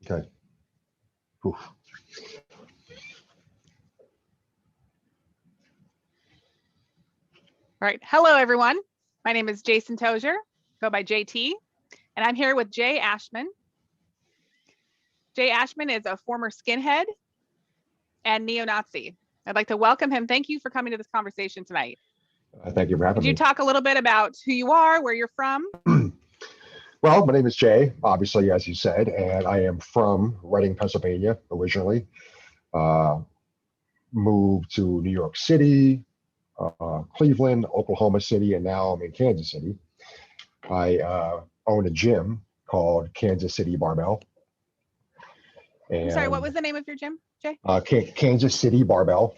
Okay. Oof. All right. Hello, everyone. My name is Jason Tozier, go by JT, and I'm here with Jay Ashman. Jay Ashman is a former skinhead and neo-Nazi. I'd like to welcome him. Thank you for coming to this conversation tonight. Thank you for having Could me. you talk a little bit about who you are, where you're from? Well, my name is Jay, obviously, as you said, and I am from Reading, Pennsylvania, originally. Moved to New York City, Cleveland, Oklahoma City, and now I'm in Kansas City. I own a gym called Kansas City Barbell. I'm sorry, what was the name of your gym, Jay? Kansas City Barbell.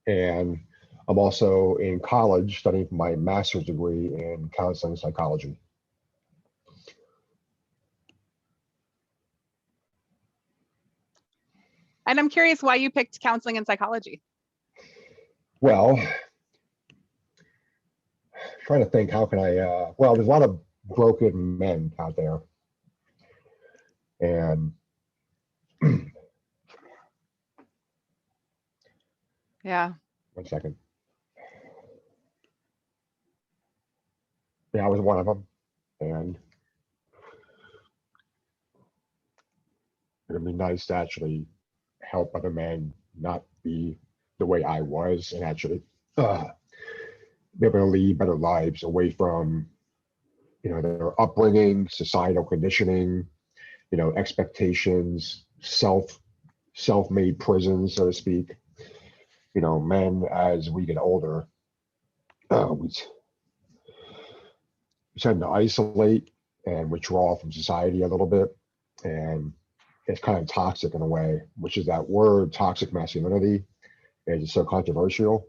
And I'm also in college studying my master's degree in counseling and psychology. And I'm curious why you picked counseling and psychology. Well, trying to think, how can I, well, there's a lot of broken men out there. And yeah. 1 second. Yeah, I was one of them. And it'd be nice to actually help other men not be the way I was and actually be able to lead better lives away from, their upbringing, societal conditioning, expectations, self-made prisons, so to speak. Men, as we get older, we tend to isolate and withdraw from society a little bit, and it's kind of toxic in a way, which is that word toxic masculinity is so controversial,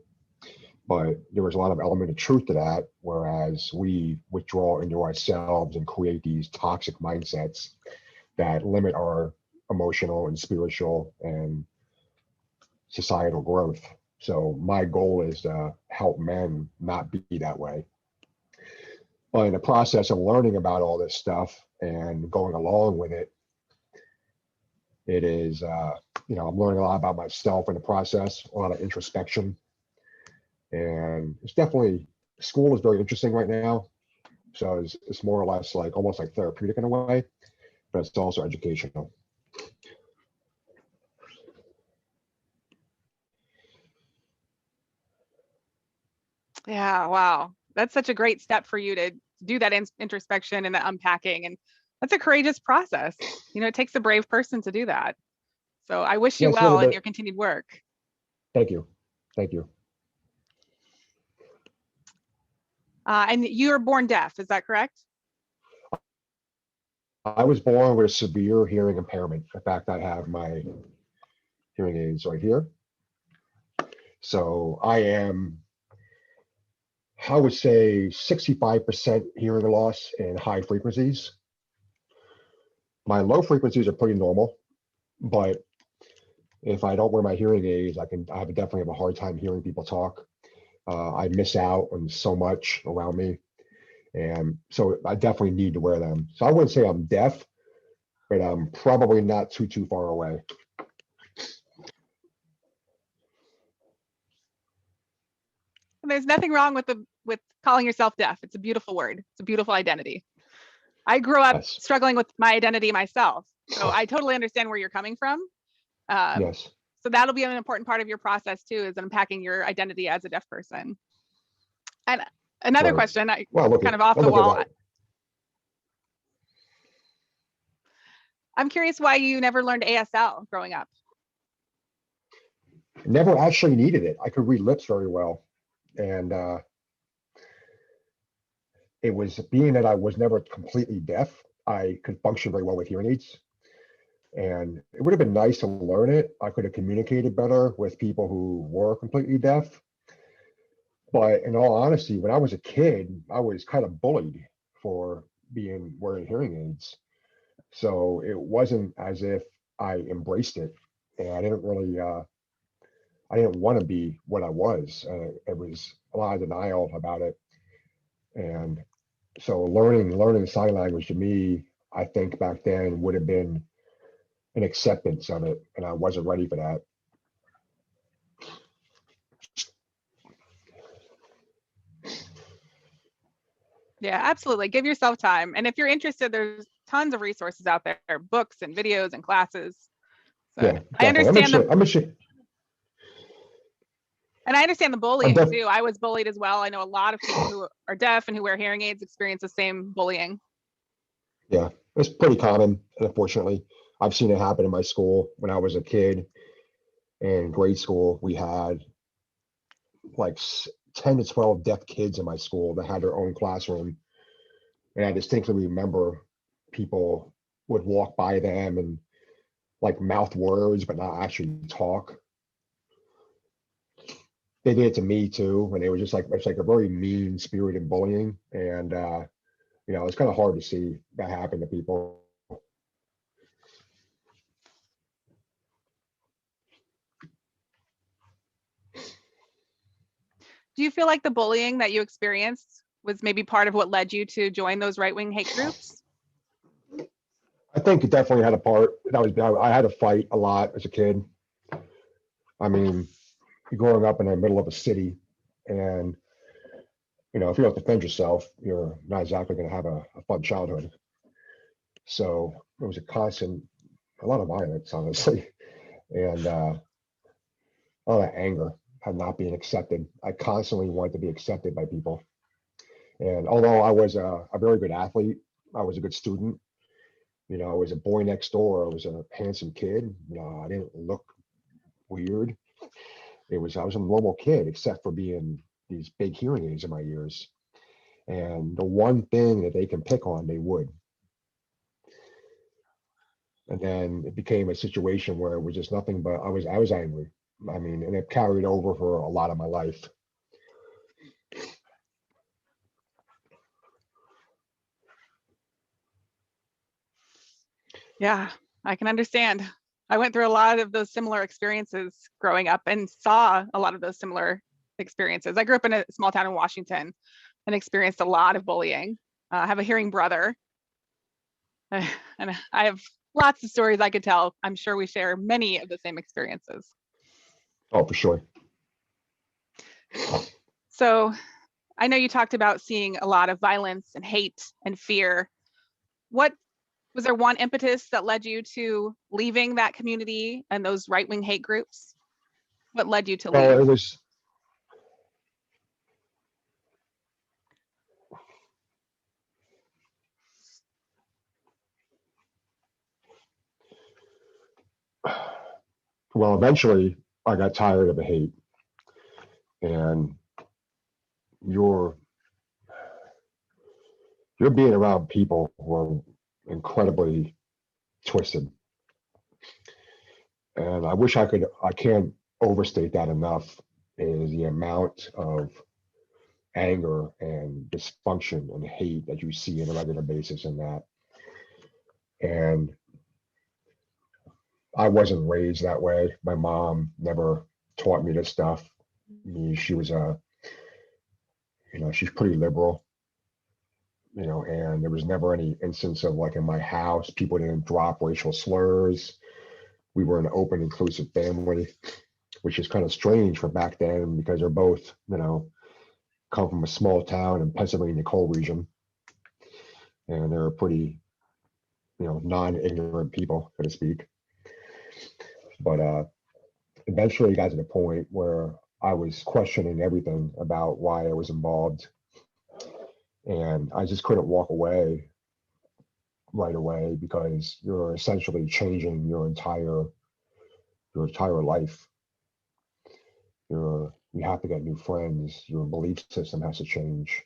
but there was a lot of element of truth to that, whereas we withdraw into ourselves and create these toxic mindsets that limit our emotional and spiritual and societal growth. So my goal is to help men not be that way. But in the process of learning about all this stuff and going along with it, it is, I'm learning a lot about myself in the process, a lot of introspection. And it's definitely, school is very interesting right now. So it's more or less like almost like therapeutic in a way, but it's also educational. Yeah, wow. That's such a great step for you to do that introspection and the unpacking. And that's a courageous process. It takes a brave person to do that. So I wish you well in your continued work. Thank you. Thank you. And you were born deaf, is that correct? I was born with a severe hearing impairment. In fact, I have my hearing aids right here. So I am, I would say 65% hearing loss in high frequencies. My low frequencies are pretty normal, but if I don't wear my hearing aids, I definitely have a hard time hearing people talk. I miss out on so much around me. And so I definitely need to wear them. So I wouldn't say I'm deaf, but I'm probably not too far away. There's nothing wrong with calling yourself deaf. It's a beautiful word. It's a beautiful identity. I grew up struggling with my identity myself, so I totally understand where you're coming from. Yes. So that'll be an important part of your process too, is unpacking your identity as a deaf person. And another question, kind of off the wall. I'm curious why you never learned ASL growing up. Never actually needed it. I could read lips very well. And it was, being that I was never completely deaf, I could function very well with hearing aids. And it would have been nice to learn it. I could have communicated better with people who were completely deaf. But in all honesty, when I was a kid, I was kind of bullied for wearing hearing aids. So it wasn't as if I embraced it. And I didn't really, I didn't want to be what I was. It was a lot of denial about it. And So learning sign language to me, I think back then would have been an acceptance of it, and I wasn't ready for that. Yeah, absolutely. Give yourself time. And if you're interested, there's tons of resources out there, books and videos and classes. So Yeah, I definitely. understand I'm a shit. and I understand the I'm bullying def too. I was bullied as well. I know a lot of people who are deaf and who wear hearing aids experience the same bullying. Yeah, it's pretty common, unfortunately. I've seen it happen in my school when I was a kid. In grade school, we had like 10 to 12 deaf kids in my school that had their own classroom. And I distinctly remember people would walk by them and like mouth words, but not actually talk. They did it to me too. And they were just like, it's like a very mean spirited bullying. And, it's kind of hard to see that happen to people. Do you feel like the bullying that you experienced was maybe part of what led you to join those right-wing hate groups? I think it definitely had a part. I had to fight a lot as a kid. I mean, growing up in the middle of a city, and if you don't defend yourself, you're not exactly going to have a fun childhood. So it was a lot of violence, honestly, and a lot of anger at not being accepted. I constantly wanted to be accepted by people. And although I was a very good athlete, I was a good student. I was a boy next door. I was a handsome kid. I didn't look weird. I was a normal kid, except for being these big hearing aids in my ears. And the one thing that they can pick on, they would. And then it became a situation where it was just nothing but I was angry. I mean, and it carried over for a lot of my life. Yeah, I can understand. I went through a lot of those similar experiences growing up and saw a lot of those similar experiences. I grew up in a small town in Washington and experienced a lot of bullying. I have a hearing brother, and I have lots of stories I could tell. I'm sure we share many of the same experiences. Oh, for sure. So I know you talked about seeing a lot of violence and hate and fear. What was there one impetus that led you to leaving that community and those right-wing hate groups? What led you to Well, leave? well, eventually I got tired of the hate, and you're you're being around people who are incredibly twisted. And I can't overstate that enough, is the amount of anger and dysfunction and hate that you see on a regular basis in that. And I wasn't raised that way. My mom never taught me this stuff. I mean, she was she's pretty liberal, and there was never any instance of like in my house, people didn't drop racial slurs. We were an open, inclusive family, which is kind of strange for back then because they're both, come from a small town in Pennsylvania coal region, and they're pretty, non-ignorant people, so to speak. But eventually, it got to the point where I was questioning everything about why I was involved, and I just couldn't walk away right away because you're essentially changing your entire life. You have to get new friends. Your belief system has to change.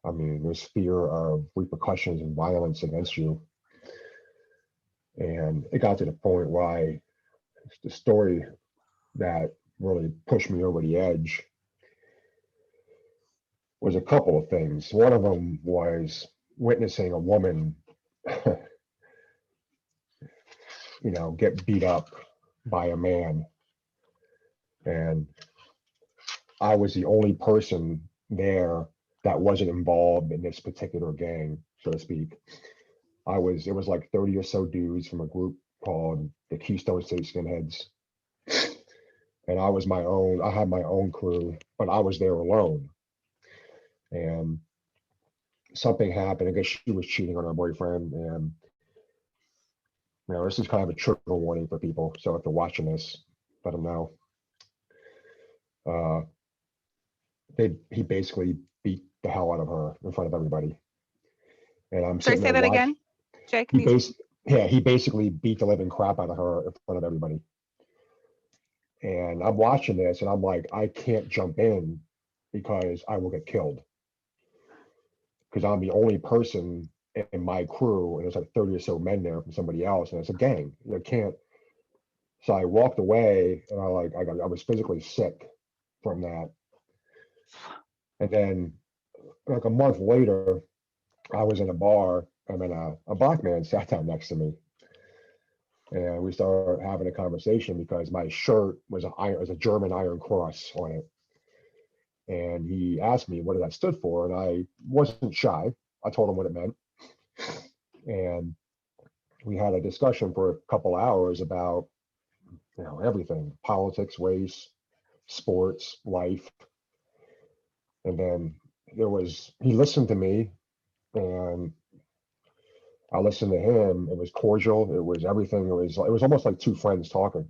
I mean, there's fear of repercussions and violence against you. And it got to the point where the story that really pushed me over the edge was a couple of things. One of them was witnessing a woman, get beat up by a man. And I was the only person there that wasn't involved in this particular gang, so to speak. It was like 30 or so dudes from a group called the Keystone State Skinheads. And I had my own crew, but I was there alone. And something happened. I guess she was cheating on her boyfriend. And, this is kind of a trigger warning for people. So if they're watching this, let them know. He basically beat the hell out of her in front of everybody. And I'm Sorry, sitting say there that watching. again. Jay, He basically beat the living crap out of her in front of everybody. And I'm watching this and I'm like, I can't jump in because I will get killed. Because I'm the only person in my crew, and there's like 30 or so men there from somebody else, and it's a gang. You can't. So I walked away, and I was physically sick from that. And then, like a month later, I was in a bar, and then a black man sat down next to me, and we started having a conversation because my shirt was a German iron cross on it. And he asked me what that stood for, and I wasn't shy. I told him what it meant. And we had a discussion for a couple hours about, everything: politics, race, sports, life. And then he listened to me and I listened to him. It was cordial. It was everything. It was almost like two friends talking.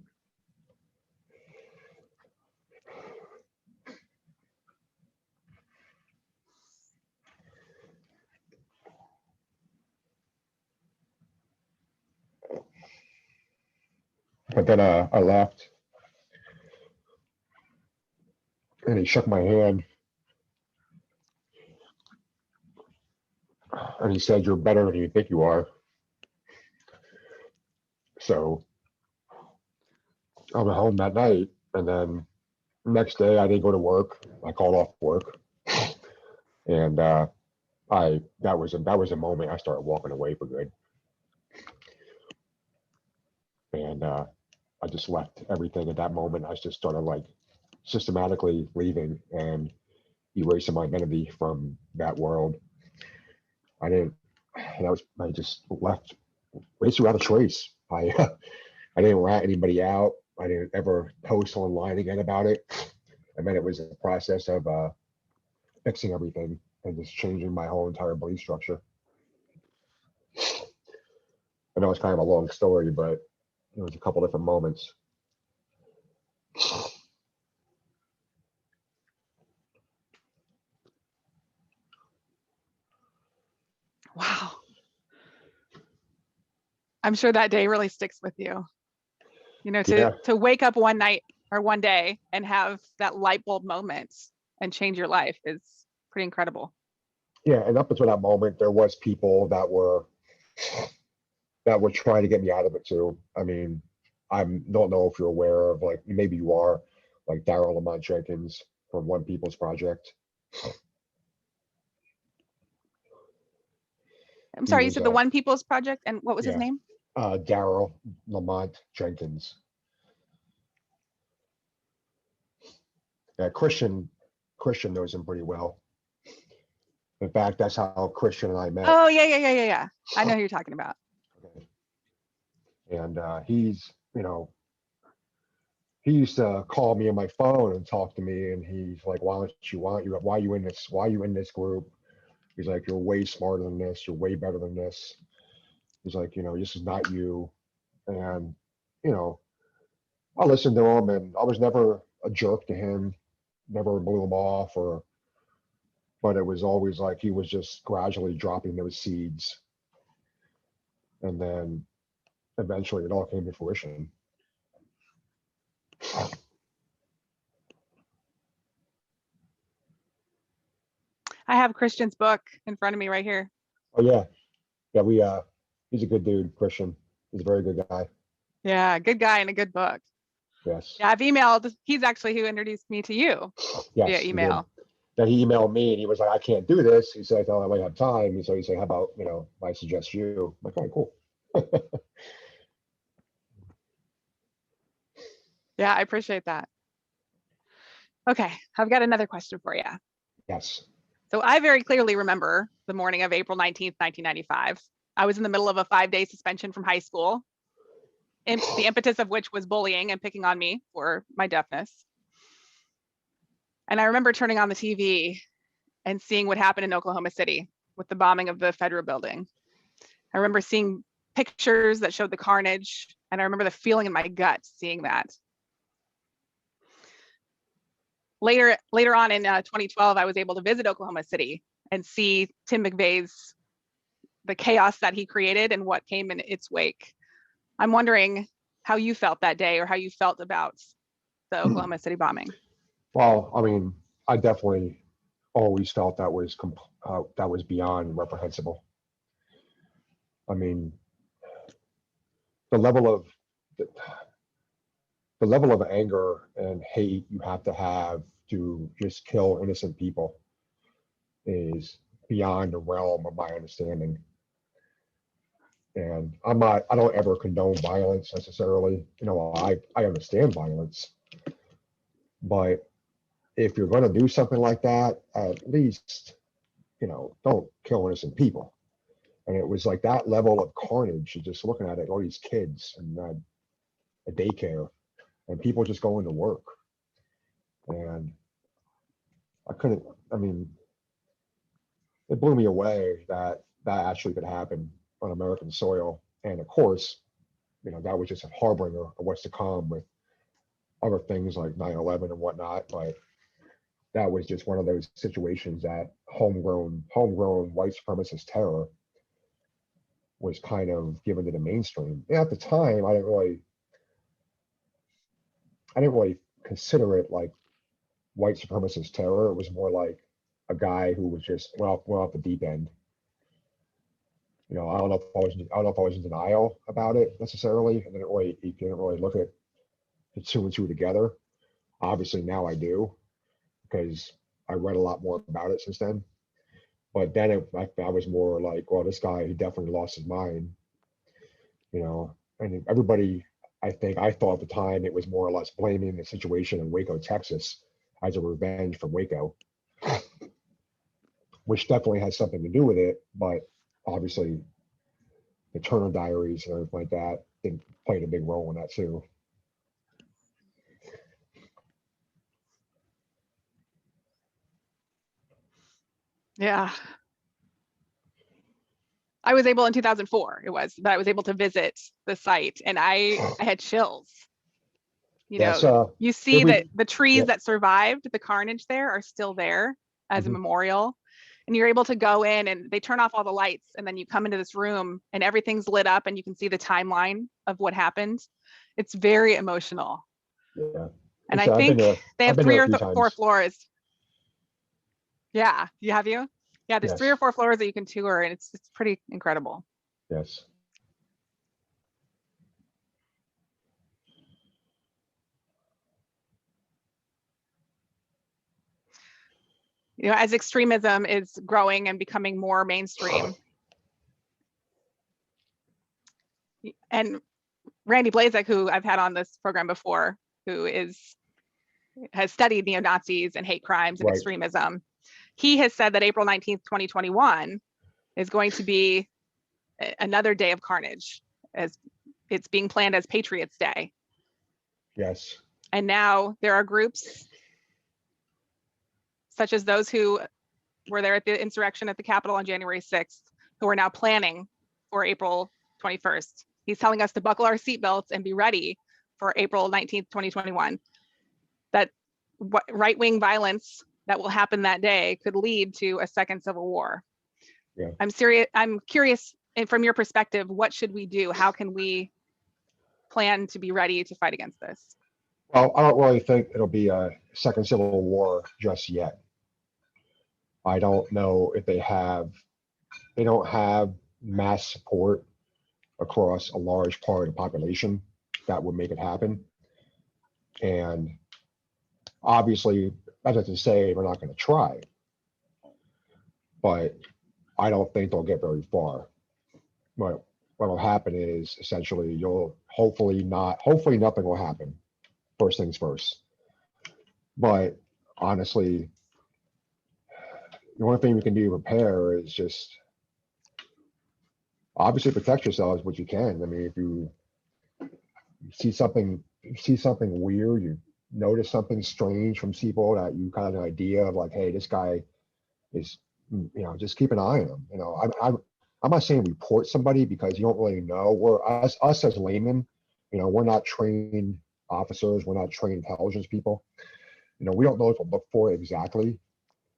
But then I left and he shook my hand and he said, "You're better than you think you are." So I went home that night, and then next day I didn't go to work. I called off work, and that was a moment I started walking away for good, and I just left everything at that moment. I just started like systematically leaving and erasing my identity from that world. I didn't. I just left, basically without a trace. I didn't rat anybody out. I didn't ever post online again about it. I mean, it was a process of fixing everything and just changing my whole entire belief structure. I know it's kind of a long story, but it was a couple different moments. Wow. I'm sure that day really sticks with you. To wake up one night or one day and have that light bulb moment and change your life is pretty incredible. Yeah, and up until that moment, there was people that were trying to get me out of it too. I mean, I don't know if you're aware of, like, maybe you are, like Daryl Lamont Jenkins from One People's Project. I'm sorry, you said the One People's Project, and what was his name? Daryl Lamont Jenkins. Yeah, Christian knows him pretty well. In fact, that's how Christian and I met. Oh, yeah. I know who you're talking about. Okay. And he's, he used to call me on my phone and talk to me, and he's like, why are you in this group? He's like, you're way smarter than this, you're way better than this. He's like, this is not you. And, I listened to him, and I was never a jerk to him, never blew him off, but it was always like he was just gradually dropping those seeds. And then eventually it all came to fruition. I have Christian's book in front of me right here. Oh yeah. Yeah, he's a good dude, Christian. He's a very good guy. Yeah, good guy and a good book. Yes. Yeah, I've emailed. He's actually who introduced me to you via email. Then he emailed me and he was like, I can't do this. He said, I thought I might have time. And so he said, how about, I suggest you? I'm like, all right, cool. Yeah, I appreciate that. Okay, I've got another question for you. Yes. So I very clearly remember the morning of April 19th, 1995. I was in the middle of a 5-day suspension from high school, the impetus of which was bullying and picking on me for my deafness. And I remember turning on the TV and seeing what happened in Oklahoma City with the bombing of the federal building. I remember seeing pictures that showed the carnage, and I remember the feeling in my gut seeing that. Later on in 2012, I was able to visit Oklahoma City and see Tim McVeigh's, the chaos that he created and what came in its wake. I'm wondering how you felt that day, or how you felt about the Oklahoma City bombing. Well, I mean, I definitely always felt that was beyond reprehensible. I mean, the level of anger and hate you have to just kill innocent people is beyond the realm of my understanding. And I don't ever condone violence necessarily. You know, I understand violence, but if you're going to do something like that, at least, you know, don't kill innocent people. And it was like that level of carnage, just looking at it, all these kids and a daycare and people just going to work. And I mean, it blew me away that actually could happen on American soil. And of course, you know, that was just a harbinger of what's to come with other things like 9/11 and whatnot. But that was just one of those situations that homegrown white supremacist terror was kind of given to the mainstream. And at the time, I didn't really consider it like white supremacist terror. It was more like a guy who was just went off the deep end. You know, I don't know if I was in denial about it necessarily, and you didn't really look at the two and two together. Obviously now I do, because I read a lot more about it since then. But then I was more like, well, this guy, he definitely lost his mind, you know. And everybody, I thought at the time it was more or less blaming the situation in Waco, Texas, as a revenge for Waco, which definitely has something to do with it. But obviously, the Turner Diaries and everything like that played a big role in that too. Yeah. I was able in 2004, that I was able to visit the site, and I had chills. You Yes, know, you see that the trees yeah. that survived the carnage there are still there as a Mhm. memorial. And you're able to go in, and they turn off all the lights, and then you come into this room and everything's lit up and you can see the timeline of what happened. It's very emotional. Yeah. And Like I I said, think they have I've been there 3 a or few 4 times. floors. Yeah, you? Yeah, there's 3 Yes, or 4 floors that you can tour, and it's pretty incredible. yes. You know, as extremism is growing and becoming more mainstream, and Randy Blazek, who I've had on this program before, who has studied neo-Nazis and hate crimes and Right. extremism, he has said that April 19th, 2021 is going to be another day of carnage, as it's being planned as Patriots Day. Yes. And now there are groups such as those who were there at the insurrection at the Capitol on January 6th, who are now planning for April 21st. He's telling us to buckle our seatbelts and be ready for April 19th, 2021. That right-wing violence that will happen that day could lead to a second civil war. Yeah. I'm curious, and from your perspective, what should we do? How can we plan to be ready to fight against this? Well, I don't really think it'll be a second civil war just yet. I don't know if they don't have mass support across a large part of the population that would make it happen. And obviously, that's not to say we're not going to try, but I don't think they'll get very far. But what'll happen is essentially hopefully nothing will happen. First things first. But honestly, the only thing we can do to prepare is just obviously protect yourselves what you can. I mean, if you see something weird, you notice something strange from people that you kind of an idea of like, hey, this guy is, just keep an eye on him. I'm not saying report somebody because you don't really know. We're us as laymen, we're not trained officers, we're not trained intelligence people. We don't know what to look for exactly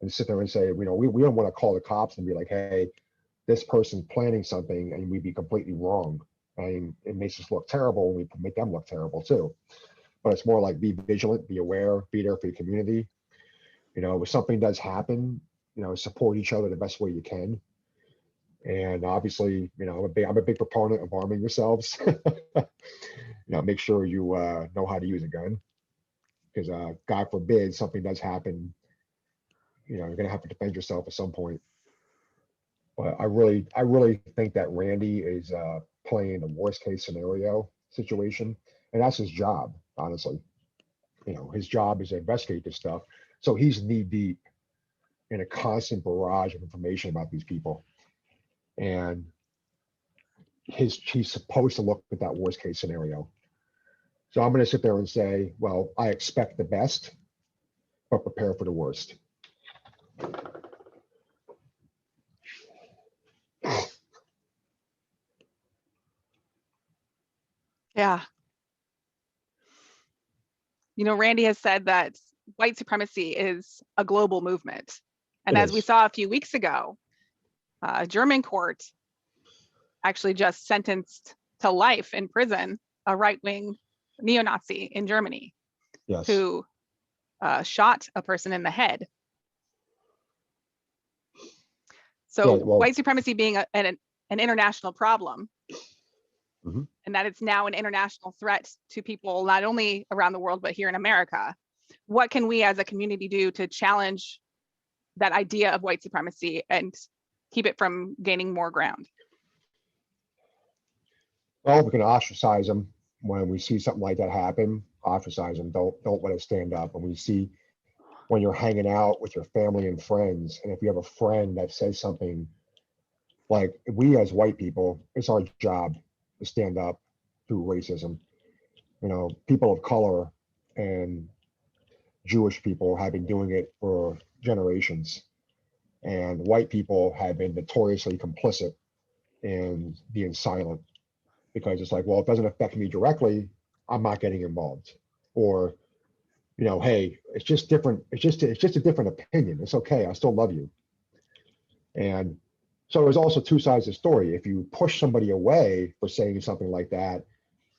and sit there and say, we don't want to call the cops and be like, hey, this person's planning something and we'd be completely wrong. And it makes us look terrible and we make them look terrible too. But it's more like be vigilant, be aware, be there for your community. If something does happen, support each other the best way you can. And obviously, I'm a big proponent of arming yourselves. Make sure you know how to use a gun, because God forbid something does happen. You're gonna have to defend yourself at some point. But I really think that Randy is playing the worst case scenario situation, and that's his job. Honestly, his job is to investigate this stuff. So he's knee deep in a constant barrage of information about these people, and he's supposed to look at that worst case scenario. So I'm going to sit there and say, well, I expect the best, but prepare for the worst. Yeah. Randy has said that white supremacy is a global movement. And as we saw a few weeks ago, a German court actually just sentenced to life in prison a right-wing neo-Nazi in Germany. Yes. Who shot a person in the head. So Yeah, well, white supremacy being an international problem, and that it's now an international threat to people not only around the world, but here in America. What can we as a community do to challenge that idea of white supremacy and keep it from gaining more ground? Well, we can ostracize them when we see something like that happen. Ostracize them. Don't let it stand up. And we see when you're hanging out with your family and friends, and if you have a friend that says something like, we as white people, it's our job to stand up through racism. People of color and Jewish people have been doing it for generations, and white people have been notoriously complicit in being silent, because it's like, well, it doesn't affect me directly, I'm not getting involved. Or, hey, it's just different. It's just a different opinion. It's okay. I still love you. And so there's also two sides of the story. If you push somebody away for saying something like that,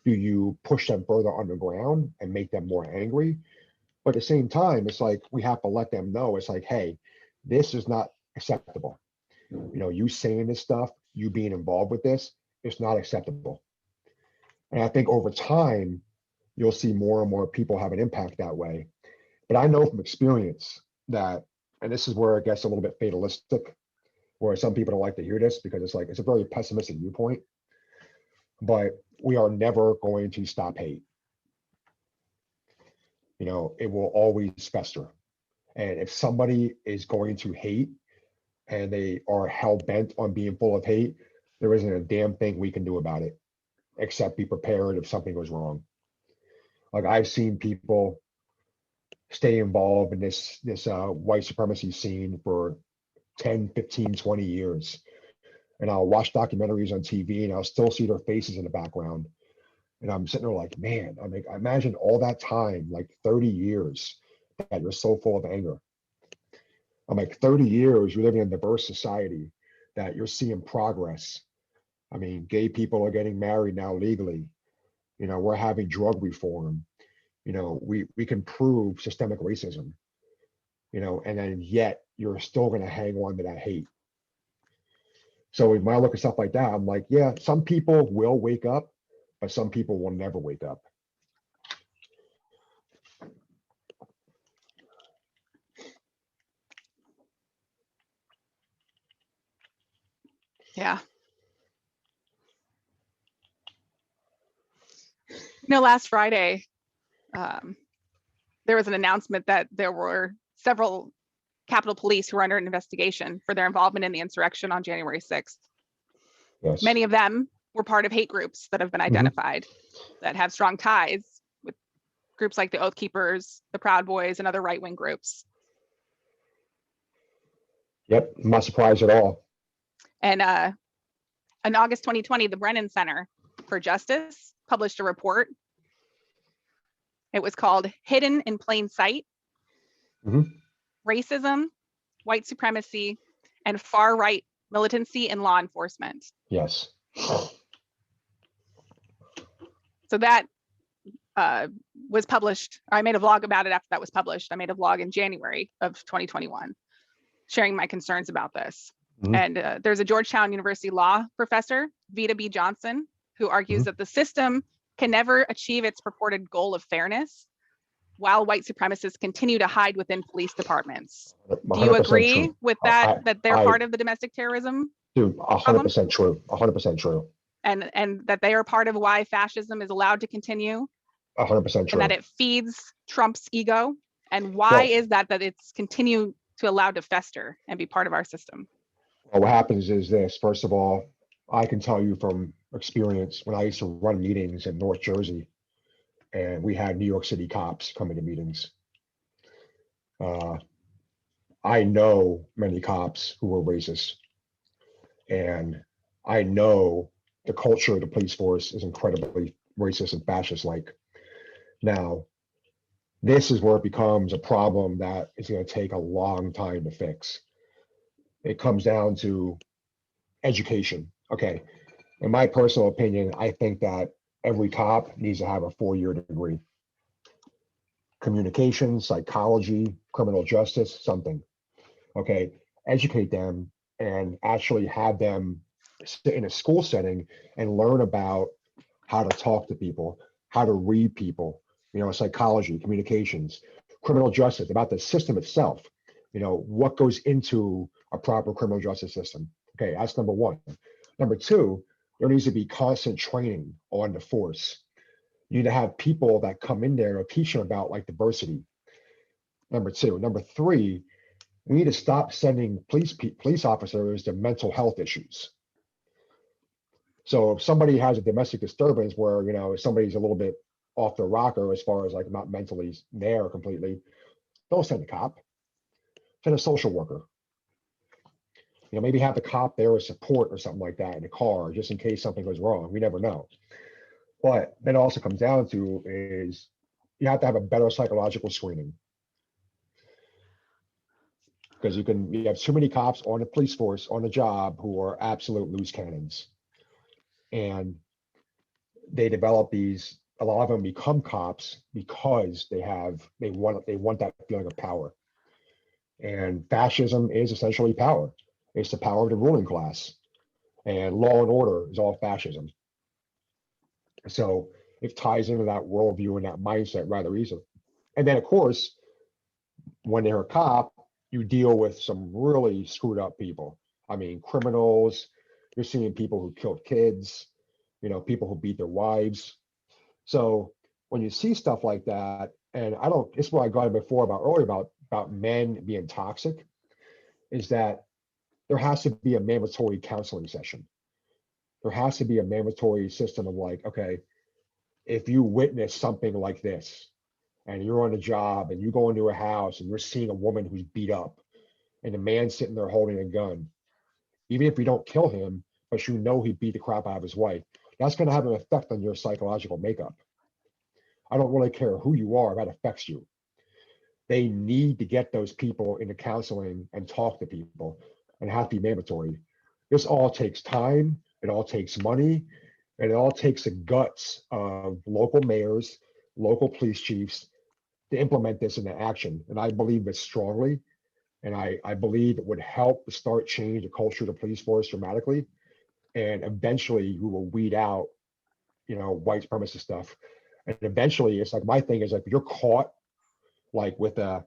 do you push them further underground and make them more angry? But at the same time, it's like, we have to let them know, it's like, hey, this is not acceptable. You saying this stuff, you being involved with this, it's not acceptable. And I think over time, you'll see more and more people have an impact that way. But I know from experience that, and this is where it gets a little bit fatalistic, where some people don't like to hear this because it's a very pessimistic viewpoint, but we are never going to stop hate. It will always fester. And if somebody is going to hate and they are hell bent on being full of hate, there isn't a damn thing we can do about it, except be prepared if something goes wrong. Like, I've seen people stay involved in this white supremacy scene for 10, 15, 20 years. And I'll watch documentaries on TV and I'll still see their faces in the background. And I'm sitting there like, man, I imagine all that time, like 30 years, that you're so full of anger. I'm like, 30 years, you're living in a diverse society, that you're seeing progress. I mean, gay people are getting married now legally. We're having drug reform. We can prove systemic racism, and then yet you're still going to hang on to that hate. So when I look at stuff like that, I'm like, yeah, some people will wake up, but some people will never wake up. Yeah. Last Friday, there was an announcement that there were several Capitol Police who are under investigation for their involvement in the insurrection on January 6th. Yes. Many of them were part of hate groups that have been identified that have strong ties with groups like the Oath Keepers, the Proud Boys, and other right-wing groups. Yep, I'm not surprised at all. And in August 2020, the Brennan Center for Justice published a report. It was called Hidden in Plain Sight, Racism, White Supremacy, and Far-Right Militancy in Law Enforcement. Yes. So that was published. I made a vlog about it after that was published. I made a vlog in January of 2021, sharing my concerns about this. And there's a Georgetown University law professor, Vita B. Johnson, who argues that the system can never achieve its purported goal of fairness while white supremacists continue to hide within police departments. Do you agree true. with that, that they're part of the domestic terrorism? Dude, 100% true, 100% true. And that they are part of why fascism is allowed to continue? 100% true. And that it feeds Trump's ego? And why is that it's continue to allow to fester and be part of our system? Well, what happens is this. First of all, I can tell you from experience when I used to run meetings in North Jersey, and we had New York City cops coming to meetings. I know many cops who were racist, and I know the culture of the police force is incredibly racist and fascist-like. Now, this is where it becomes a problem that is going to take a long time to fix. It comes down to education. Okay, in my personal opinion, I think that every cop needs to have a 4-year degree. Communication, psychology, criminal justice, something. Okay, educate them and actually have them sit in a school setting and learn about how to talk to people, how to read people, psychology, communications, criminal justice, about the system itself, what goes into a proper criminal justice system. Okay, that's number one. Number two, there needs to be constant training on the force. You need to have people that come in there and teach them about like diversity. Number two. Number three, we need to stop sending police officers to mental health issues. So if somebody has a domestic disturbance where, somebody's a little bit off the rocker as far as like not mentally there completely, don't send a cop, send a social worker. Maybe have the cop there as support or something like that in the car, just in case something goes wrong. We never know. But then it also comes down to is you have to have a better psychological screening. Because you have too many cops on the police force on the job who are absolute loose cannons. And they develop these, a lot of them become cops because they want that feeling of power. And fascism is essentially power. It's the power of the ruling class. And law and order is all fascism. So it ties into that worldview and that mindset rather easily. And then of course, when they're a cop, you deal with some really screwed up people. I mean, criminals, you're seeing people who killed kids, people who beat their wives. So when you see stuff like that, and it's what I got before earlier about men being toxic, is that there has to be a mandatory counseling session. There has to be a mandatory system of like, okay, if you witness something like this and you're on a job and you go into a house and you're seeing a woman who's beat up and a man sitting there holding a gun, even if you don't kill him, but he beat the crap out of his wife, that's going to have an effect on your psychological makeup. I don't really care who you are, that affects you. They need to get those people into counseling and talk to people, and have to be mandatory. This all takes time, it all takes money, and it all takes the guts of local mayors, local police chiefs to implement this into action. And I believe this strongly. And I believe it would help to start change the culture of the police force dramatically. And eventually we will weed out, white supremacist stuff. And eventually it's like, my thing is like, if you're caught like with like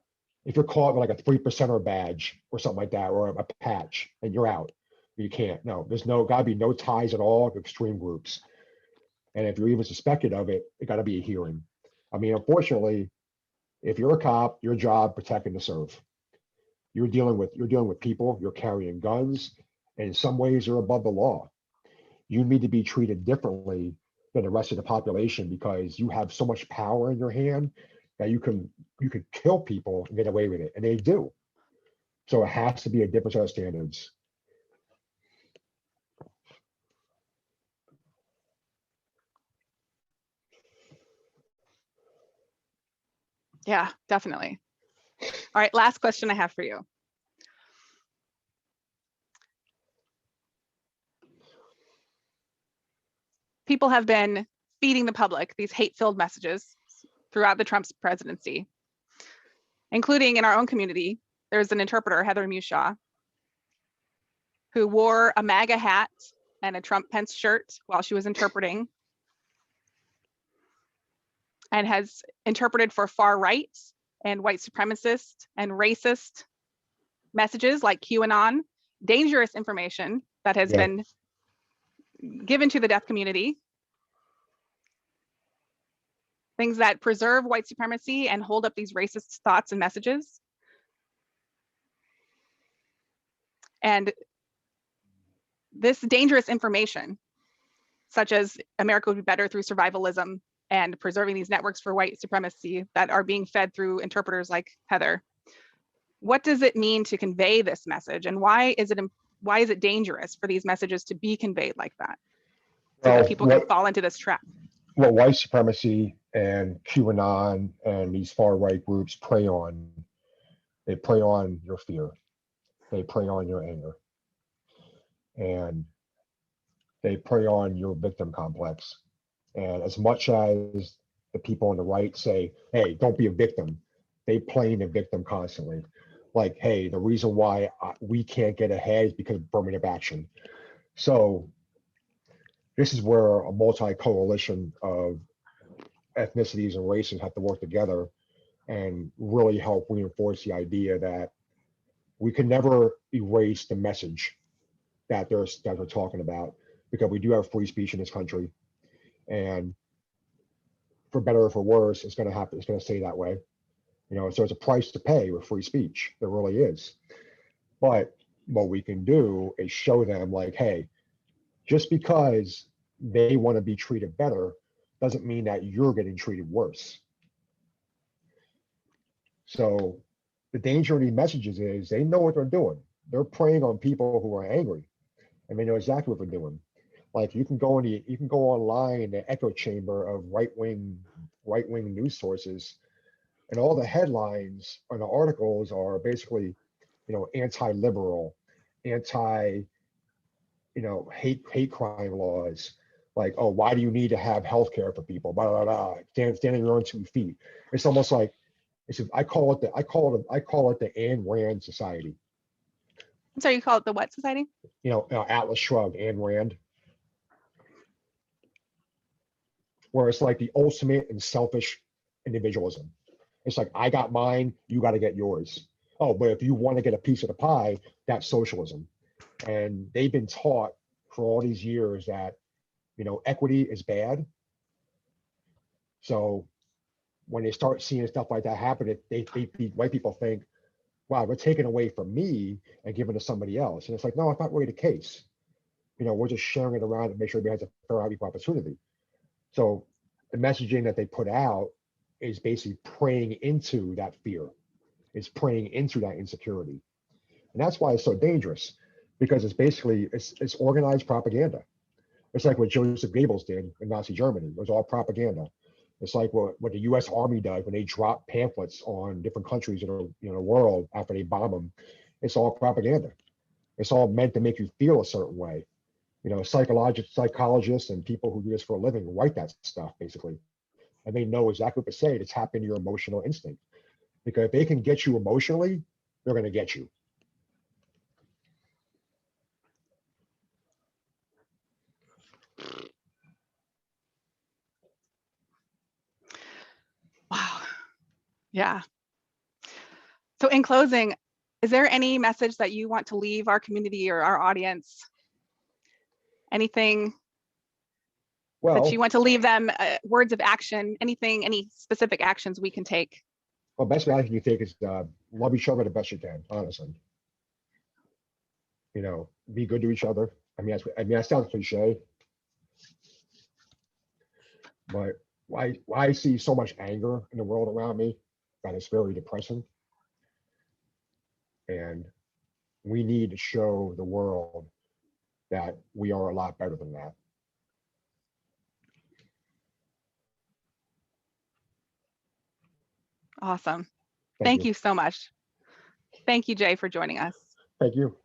a 3%er badge or something like that, or a patch, and you're out, you can't, there's gotta be no ties at all to extreme groups. And if you're even suspected of it, it gotta be a hearing. I mean, unfortunately, if you're a cop, your job protect and to serve. You're dealing with people, you're carrying guns, and in some ways you're above the law. You need to be treated differently than the rest of the population because you have so much power in your hand that you could kill people and get away with it. And they do. So it has to be a different set of standards. Yeah, definitely. All right, last question I have for you. People have been feeding the public these hate-filled messages throughout the Trump's presidency, including in our own community. There's an interpreter, Heather Mushaw, who wore a MAGA hat and a Trump Pence shirt while she was interpreting, and has interpreted for far right and white supremacist and racist messages like QAnon, dangerous information that has been given to the deaf community, things that preserve white supremacy and hold up these racist thoughts and messages. And this dangerous information, such as America would be better through survivalism and preserving these networks for white supremacy that are being fed through interpreters like Heather. What does it mean to convey this message, and why is it dangerous for these messages to be conveyed like that, so that people can fall into this trap? What white supremacy and QAnon and these far right groups prey on, they prey on your fear, they prey on your anger, and they prey on your victim complex. And as much as the people on the right say, hey, don't be a victim, they play the victim constantly. Like, hey, the reason why we can't get ahead is because of affirmative action. So this is where a multi-coalition of ethnicities and races have to work together and really help reinforce the idea that we can never erase the message that they're talking about, because we do have free speech in this country. And for better or for worse, it's going to happen. It's going to stay that way. You know, so it's a price to pay with free speech. There really is. But what we can do is show them, like, hey, just because they want to be treated better doesn't mean that you're getting treated worse. So the danger of these messages is they know what they're doing. They're preying on people who are angry, and they know exactly what they're doing. Like, you can go online in the echo chamber of right-wing news sources, and all the headlines and the articles are basically, you know, anti-liberal, anti, you know, hate crime laws. Like, oh, why do you need to have healthcare for people? Blah blah blah. Stand on your own 2 feet. It's almost like, I call it the Ayn Rand Society. I'm sorry, you call it the what society? You know, Atlas Shrugged, Ayn Rand. Where it's like the ultimate and selfish individualism. It's like, I got mine, you got to get yours. Oh, but if you want to get a piece of the pie, that's socialism. And they've been taught for all these years that, you know, equity is bad. So when they start seeing stuff like that happen, white people think, wow, we're taking away from me and giving to somebody else. And it's like, no, it's not really the case. You know, we're just sharing it around to make sure everybody has a fair, equal opportunity. So the messaging that they put out is basically preying into that fear. It's preying into that insecurity. And that's why it's so dangerous, because it's basically, it's organized propaganda. It's like what Joseph Goebbels did in Nazi Germany. It was all propaganda. It's like what the U.S. Army does when they drop pamphlets on different countries in the world after they bomb them. It's all propaganda. It's all meant to make you feel a certain way. You know, psychologists and people who do this for a living write that stuff, basically. And they know exactly what to say to tap into your emotional instinct. Because if they can get you emotionally, they're going to get you. Wow. Yeah. So in closing, is there any message that you want to leave our community or our audience? Anything that you want to leave them, words of action, anything, any specific actions we can take? Well, best action you take is love each other the best you can, honestly. You know, be good to each other. I mean, that sounds cliche, but why I see so much anger in the world around me, that is very depressing. And we need to show the world that we are a lot better than that. Awesome. Thank Thank you. you so much. Thank you, Jay, for joining us. Thank you.